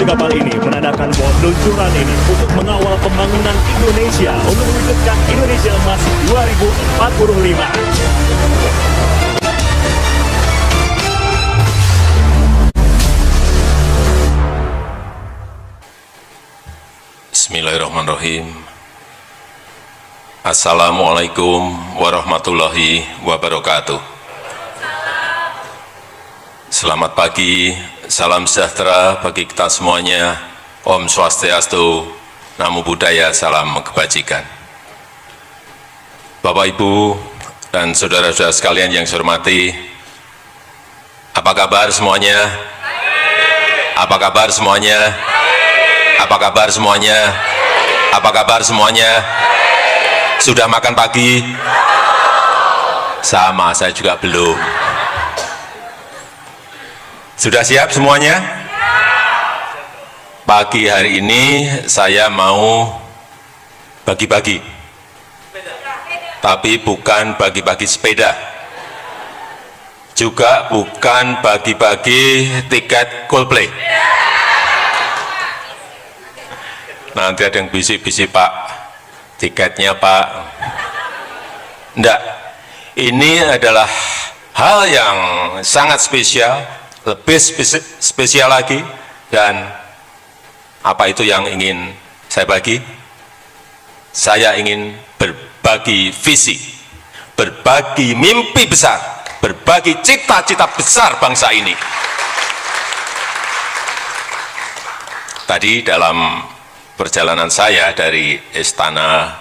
kapal ini menandakan bahwa peluncuran ini untuk mengawal pembangunan Indonesia untuk mewujudkan Indonesia Emas 2045. Bismillahirrahmanirrahim. Assalamualaikum warahmatullahi wabarakatuh. Selamat pagi, salam sejahtera bagi kita semuanya. Om Swastiastu, Namo Buddhaya, salam kebajikan. Bapak, Ibu, dan saudara-saudara sekalian yang saya hormati, apa kabar semuanya? Apa kabar semuanya? Apa kabar semuanya? Apa kabar semuanya? Sudah makan pagi? Sama, saya juga belum. Sudah siap semuanya? Pagi hari ini saya mau bagi-bagi. Tapi bukan bagi-bagi sepeda. Juga bukan bagi-bagi tiket Coldplay. Nanti ada yang bisik-bisik, Pak, tiketnya, Pak. Enggak, ini adalah hal yang sangat spesial, lebih spesial lagi. Dan apa itu yang ingin saya bagi? Saya ingin berbagi visi, berbagi mimpi besar, berbagi cita-cita besar bangsa ini. Tadi dalam perjalanan saya dari istana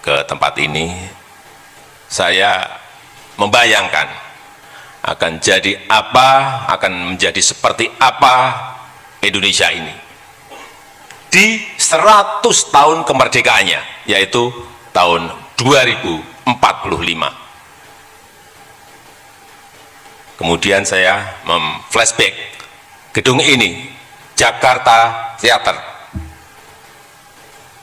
ke tempat ini, saya membayangkan akan jadi apa, akan menjadi seperti apa Indonesia ini di 100 tahun kemerdekaannya, yaitu tahun 2045. Kemudian saya memflashback gedung ini, Jakarta Theater,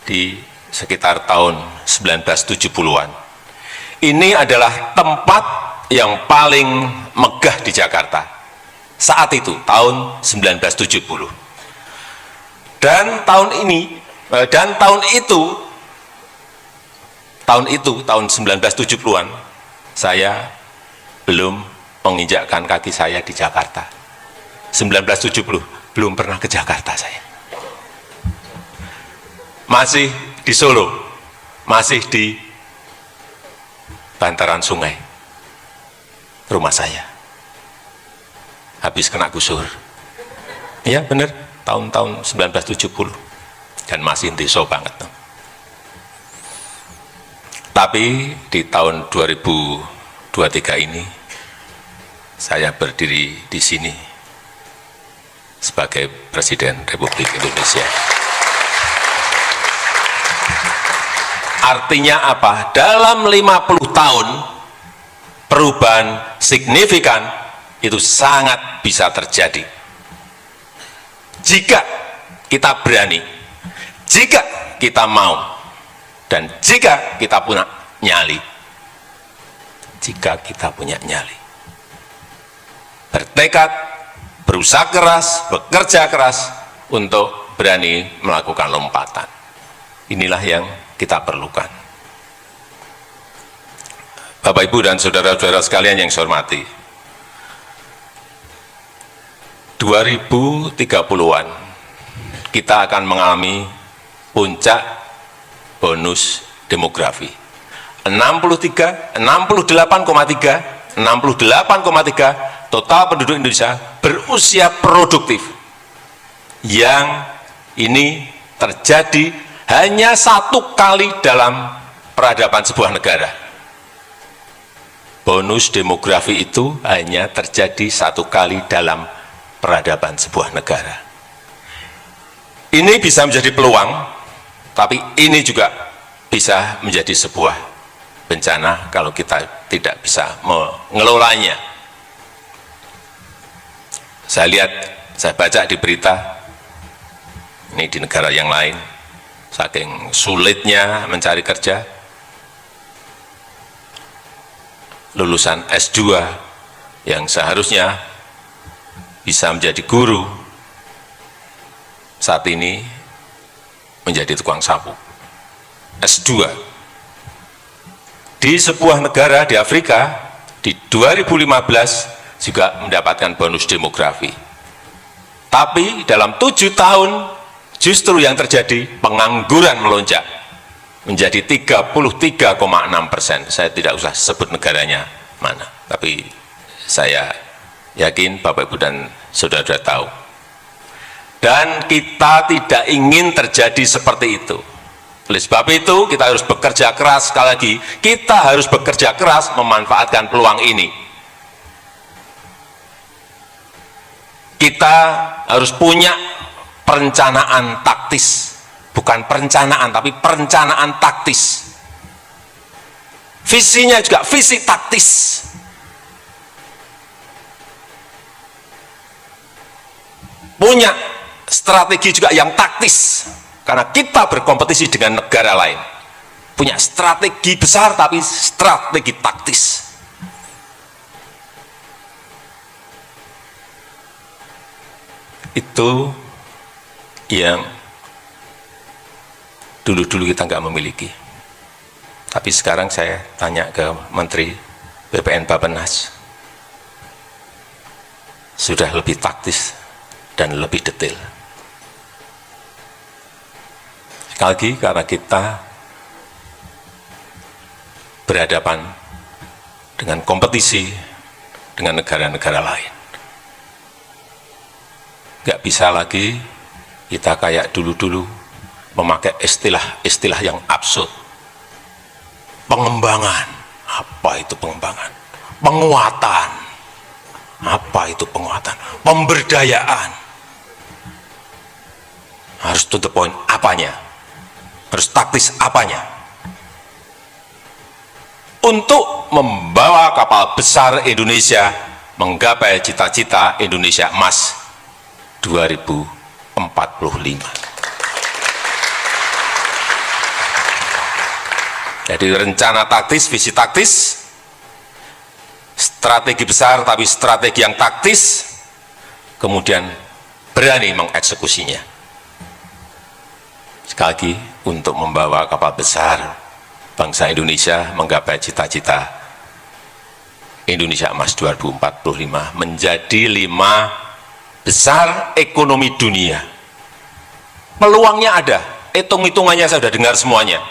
di sekitar tahun 1970-an. Ini adalah tempat yang paling megah di Jakarta saat itu, tahun 1970. Dan tahun ini, tahun 1970-an, saya belum menginjakkan kaki saya di Jakarta. 1970, belum pernah ke Jakarta saya. Masih di Solo, masih di bantaran sungai rumah saya. Habis kena gusur. Ya benar, tahun-tahun 1970. Dan masih deso banget. Tapi di tahun 2023 ini, saya berdiri di sini sebagai Presiden Republik Indonesia. Artinya apa? Dalam 50 tahun perubahan signifikan itu sangat bisa terjadi jika kita berani, jika kita mau, dan jika kita punya nyali. Jika kita punya nyali, bertekad, berusaha keras, bekerja keras untuk berani melakukan lompatan. Inilah yang kita perlukan. Bapak, Ibu, dan saudara-saudara sekalian yang saya hormati, 2030-an kita akan mengalami puncak bonus demografi. 68,3 total penduduk Indonesia berusia produktif, yang ini terjadi hanya 1 kali dalam peradaban sebuah negara. Bonus demografi itu hanya terjadi 1 kali dalam peradaban sebuah negara. Ini bisa menjadi peluang, tapi ini juga bisa menjadi sebuah bencana kalau kita tidak bisa mengelolanya. Saya baca di berita, ini di negara yang lain, saking sulitnya mencari kerja, lulusan S2 yang seharusnya bisa menjadi guru, saat ini menjadi tukang sapu. S2 di sebuah negara di Afrika di 2015 juga mendapatkan bonus demografi. Tapi dalam 7 tahun justru yang terjadi pengangguran melonjak menjadi 33,6%. Saya tidak usah sebut negaranya mana, tapi saya yakin Bapak Ibu dan saudara-saudara tahu. Dan kita tidak ingin terjadi seperti itu. Oleh sebab itu kita harus bekerja keras, sekali lagi kita harus bekerja keras memanfaatkan peluang ini. Kita harus punya perencanaan taktis, bukan perencanaan tapi perencanaan taktis. Visinya juga visi taktis. Punya strategi juga yang taktis. Karena kita berkompetisi dengan negara lain. Punya strategi besar tapi strategi taktis. Itu yang dulu-dulu kita nggak memiliki. Tapi sekarang saya tanya ke Menteri BPN Bappenas. Sudah lebih taktis dan lebih detail. Sekali lagi karena kita berhadapan dengan kompetisi dengan negara-negara lain. Nggak bisa lagi kita kayak dulu-dulu memakai istilah-istilah yang absurd. Pengembangan, apa itu pengembangan? Penguatan, apa itu penguatan? Pemberdayaan. Harus to the point, apanya? Harus taktis apanya? Untuk membawa kapal besar Indonesia menggapai cita-cita Indonesia Emas 2045. Jadi rencana taktis, visi taktis, strategi besar tapi strategi yang taktis, kemudian berani mengeksekusinya. Sekali lagi, untuk membawa kapal besar bangsa Indonesia menggapai cita-cita Indonesia Emas 2045 menjadi 5 besar ekonomi dunia. Peluangnya ada, hitung-hitungannya saya sudah dengar semuanya.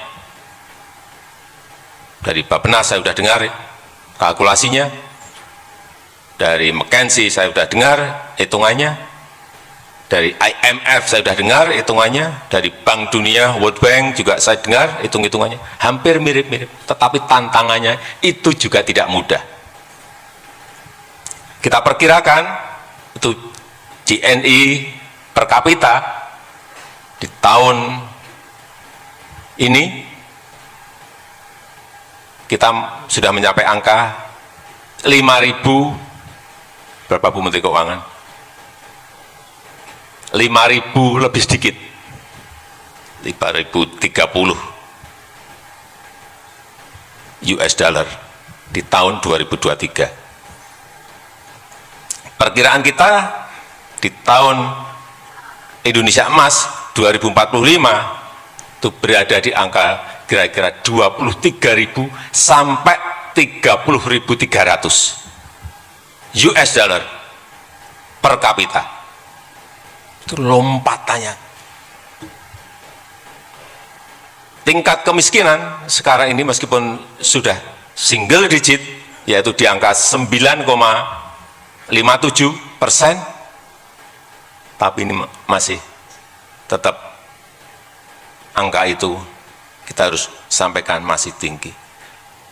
Dari Bappenas saya sudah dengar kalkulasinya, dari McKinsey saya sudah dengar hitungannya, dari IMF saya sudah dengar hitungannya, dari Bank Dunia, World Bank juga saya dengar hitung-hitungannya, hampir mirip-mirip, tetapi tantangannya itu juga tidak mudah. Kita perkirakan itu GNI per kapita di tahun ini kita sudah mencapai angka 5.000, berapa Bu Menteri Keuangan? 5.000 lebih sedikit, 5.030 US dollar di tahun 2023. Perkiraan kita di tahun Indonesia Emas 2045 itu berada di angka kira-kira 23.000 sampai 30.300 US dollar per kapita. Itu lompatannya. Tingkat kemiskinan sekarang ini meskipun sudah single digit, yaitu di angka 9,57%, tapi ini masih tetap angka itu kita harus sampaikan masih tinggi.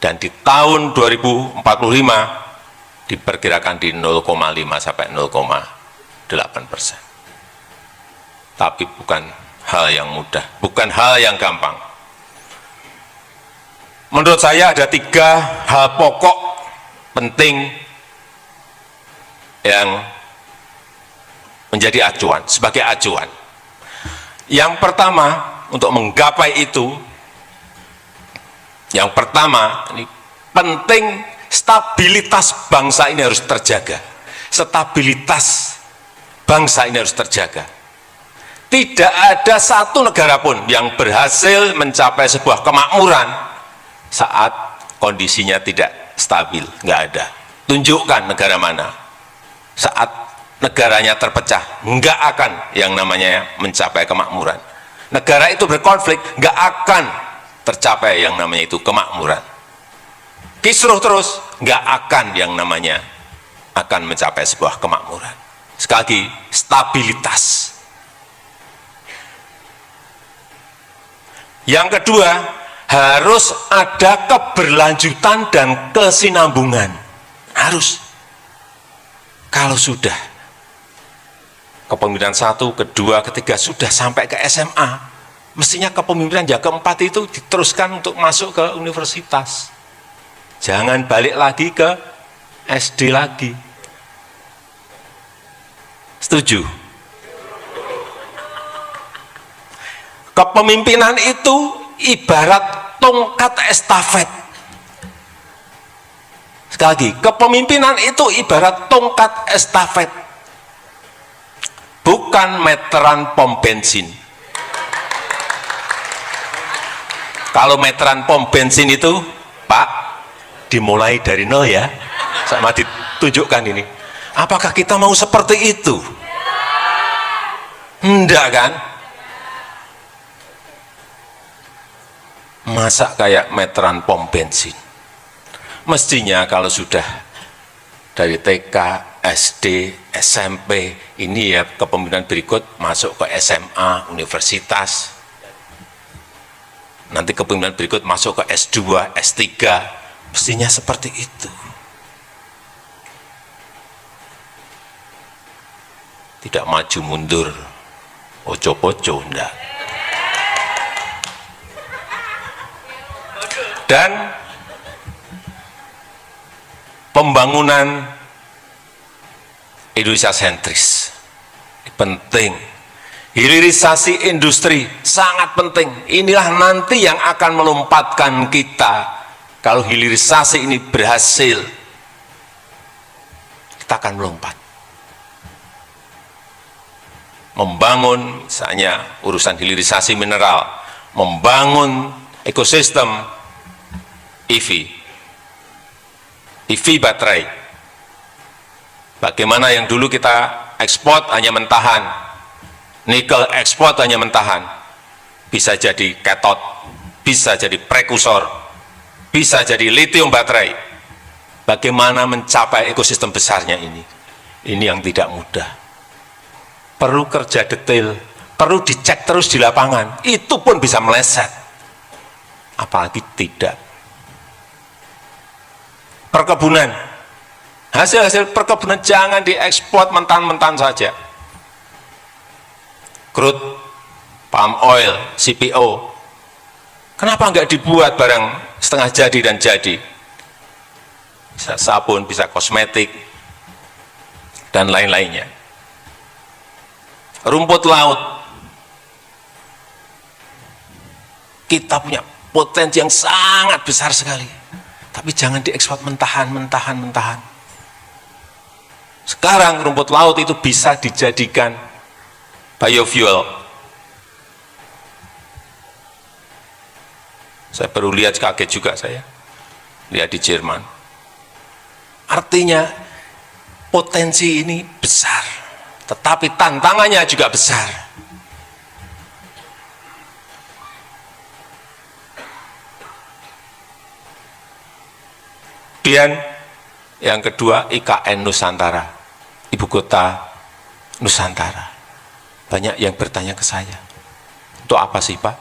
Dan di tahun 2045 diperkirakan di 0,5 sampai 0,8%. Tapi bukan hal yang mudah, bukan hal yang gampang. Menurut saya ada 3 hal pokok penting yang menjadi acuan, sebagai acuan. Yang pertama, untuk menggapai itu, yang pertama, ini penting stabilitas bangsa ini harus terjaga. Stabilitas bangsa ini harus terjaga. Tidak ada satu negara pun yang berhasil mencapai sebuah kemakmuran saat kondisinya tidak stabil. Nggak ada. Tunjukkan negara mana. Saat negaranya terpecah, nggak akan yang namanya mencapai kemakmuran. Negara itu berkonflik, nggak akan tercapai yang namanya itu kemakmuran. Kisruh terus, nggak akan yang namanya akan mencapai sebuah kemakmuran. Sekali lagi, stabilitas. Yang kedua, harus ada keberlanjutan dan kesinambungan. Harus. Kalau sudah kepemimpinan 1, kedua, ketiga sudah sampai ke SMA, mestinya kepemimpinan yang keempat itu diteruskan untuk masuk ke universitas. Jangan balik lagi ke SD lagi. Setuju? Kepemimpinan itu ibarat tongkat estafet. Sekali lagi, kepemimpinan itu ibarat tongkat estafet. Bukan meteran pom bensin. Kalau meteran pom bensin itu, Pak, dimulai dari nol ya. Sama ditunjukkan ini. Apakah kita mau seperti itu? Enggak kan? Masa kayak meteran pom bensin? Mestinya kalau sudah dari TK, SD, SMP, ini ya kepemimpinan berikut masuk ke SMA, universitas. Nanti kepemimpinan berikut masuk ke S2, S3. Mestinya seperti itu. Tidak maju mundur, ojo-ojo, enggak. Dan pembangunan Indonesia sentris penting. Hilirisasi industri sangat penting. Inilah nanti yang akan melompatkan kita. Kalau hilirisasi ini berhasil, kita akan melompat. Membangun misalnya urusan hilirisasi mineral, membangun ekosistem EV baterai. Bagaimana yang dulu kita ekspor hanya mentahan, nikel ekspor hanya mentahan, bisa jadi katot, bisa jadi prekursor, bisa jadi lithium baterai. Bagaimana mencapai ekosistem besarnya ini? Ini yang tidak mudah. Perlu kerja detail, perlu dicek terus di lapangan. Itu pun bisa meleset. Apalagi tidak. Perkebunan, hasil-hasil perkebunan jangan diekspor mentah-mentah saja. Crude, palm oil, CPO, kenapa enggak dibuat barang setengah jadi dan jadi? Bisa sabun, bisa kosmetik, dan lain-lainnya. Rumput laut, kita punya potensi yang sangat besar sekali. Tapi jangan diekspor mentahan. Sekarang rumput laut itu bisa dijadikan biofuel. Saya baru lihat, kaget juga saya. Lihat di Jerman. Artinya potensi ini besar. Tetapi tantangannya juga besar. Kemudian yang kedua, IKN Nusantara, ibu kota Nusantara. Banyak yang bertanya ke saya, untuk apa sih Pak?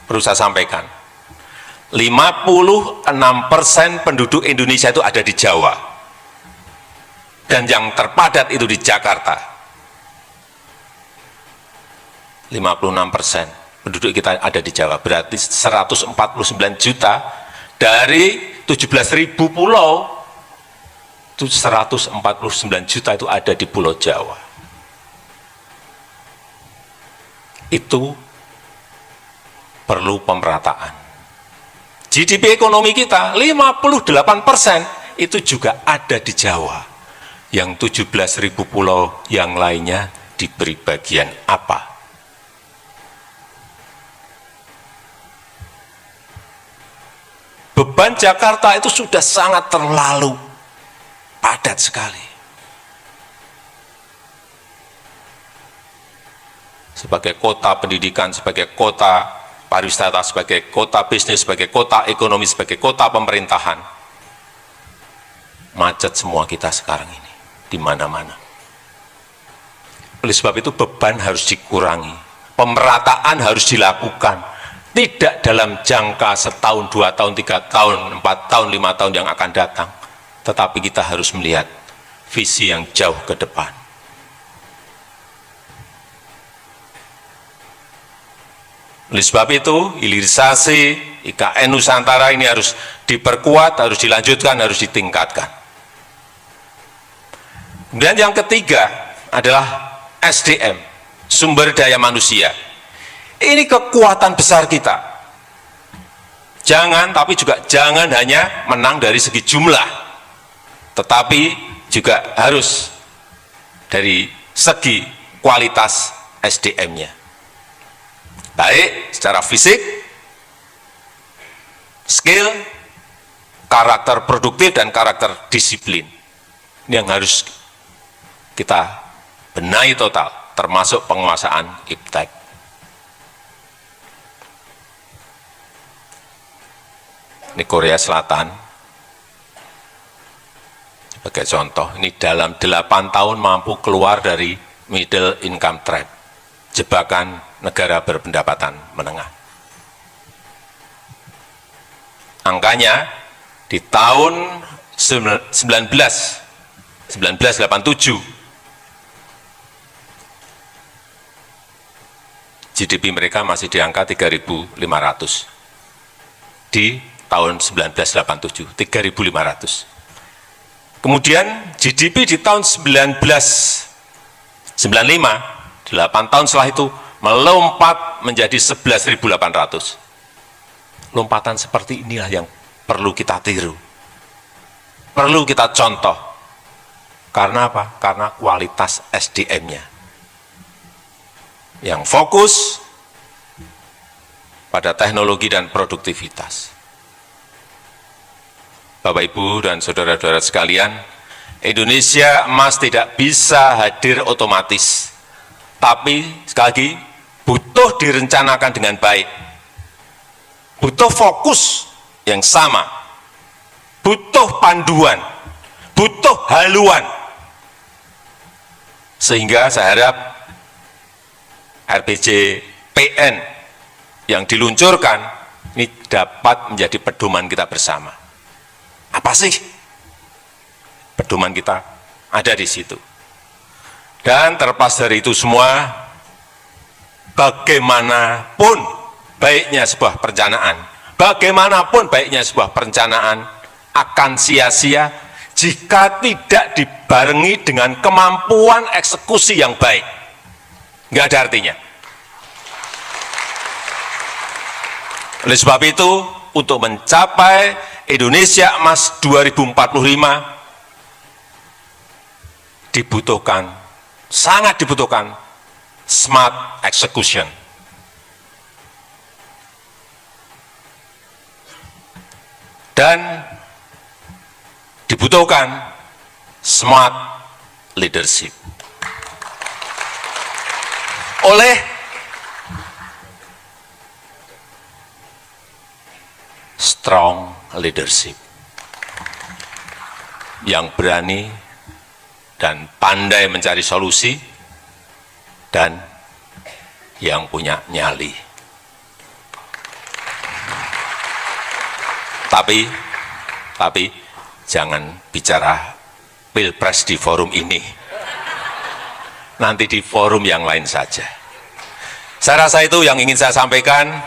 Perlu saya sampaikan, 56% penduduk Indonesia itu ada di Jawa, dan yang terpadat itu di Jakarta. 56% penduduk kita ada di Jawa, berarti 149 juta dari 17.000 pulau, itu 149 juta itu ada di Pulau Jawa. Itu perlu pemerataan. GDP ekonomi kita 58% itu juga ada di Jawa. Yang 17.000 pulau yang lainnya diberi bagian apa? Beban Jakarta itu sudah sangat terlalu padat sekali. Sebagai kota pendidikan, sebagai kota pariwisata, sebagai kota bisnis, sebagai kota ekonomi, sebagai kota pemerintahan, macet semua kita sekarang ini, di mana-mana. Oleh sebab itu beban harus dikurangi, pemerataan harus dilakukan, tidak dalam jangka setahun, 2 tahun, 3 tahun, 4 tahun, 5 tahun yang akan datang, tetapi kita harus melihat visi yang jauh ke depan. Oleh sebab itu, hilirisasi IKN Nusantara ini harus diperkuat, harus dilanjutkan, harus ditingkatkan. Kemudian yang ketiga adalah SDM, sumber daya manusia. Ini kekuatan besar kita. Jangan, tapi juga jangan hanya menang dari segi jumlah, tetapi juga harus dari segi kualitas SDM-nya. Baik secara fisik, skill, karakter produktif, dan karakter disiplin. Ini yang harus kita benahi total, termasuk penguasaan iptek. Ini Korea Selatan, sebagai contoh, ini dalam 8 tahun mampu keluar dari middle income trap, jebakan negara berpendapatan menengah. Angkanya di tahun 1987 GDP mereka masih di angka 3.500. Di tahun 1987, 3.500. Kemudian GDP di tahun 1995, 8 tahun setelah itu, melompat menjadi 11.800. Lompatan seperti inilah yang perlu kita tiru. Perlu kita contoh. Karena apa? Karena kualitas SDM-nya. Yang fokus pada teknologi dan produktivitas. Bapak, Ibu, dan saudara-saudara sekalian, Indonesia emas tidak bisa hadir otomatis. Tapi, sekali lagi, butuh direncanakan dengan baik. Butuh fokus yang sama. Butuh panduan. Butuh haluan. Sehingga saya harap RPJPN yang diluncurkan ini dapat menjadi pedoman kita bersama. Apa sih pedoman kita? Ada di situ. Dan terlepas dari itu semua, bagaimanapun baiknya sebuah perencanaan, bagaimanapun baiknya sebuah perencanaan akan sia-sia jika tidak dibarengi dengan kemampuan eksekusi yang baik. Nggak ada artinya. Oleh sebab itu, untuk mencapai Indonesia Emas 2045, dibutuhkan, sangat dibutuhkan, smart execution. Dan dibutuhkan smart leadership. Oleh strong leadership yang berani dan pandai mencari solusi dan yang punya nyali. Tapi jangan bicara pilpres di forum ini. Nanti di forum yang lain saja. Saya rasa itu yang ingin saya sampaikan.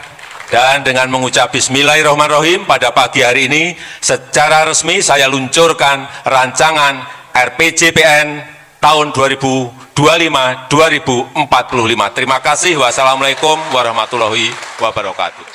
Dan dengan mengucap Bismillahirrahmanirrahim, pada pagi hari ini secara resmi saya luncurkan rancangan RPJPN tahun 2025-2045. Terima kasih. Wassalamualaikum warahmatullahi wabarakatuh.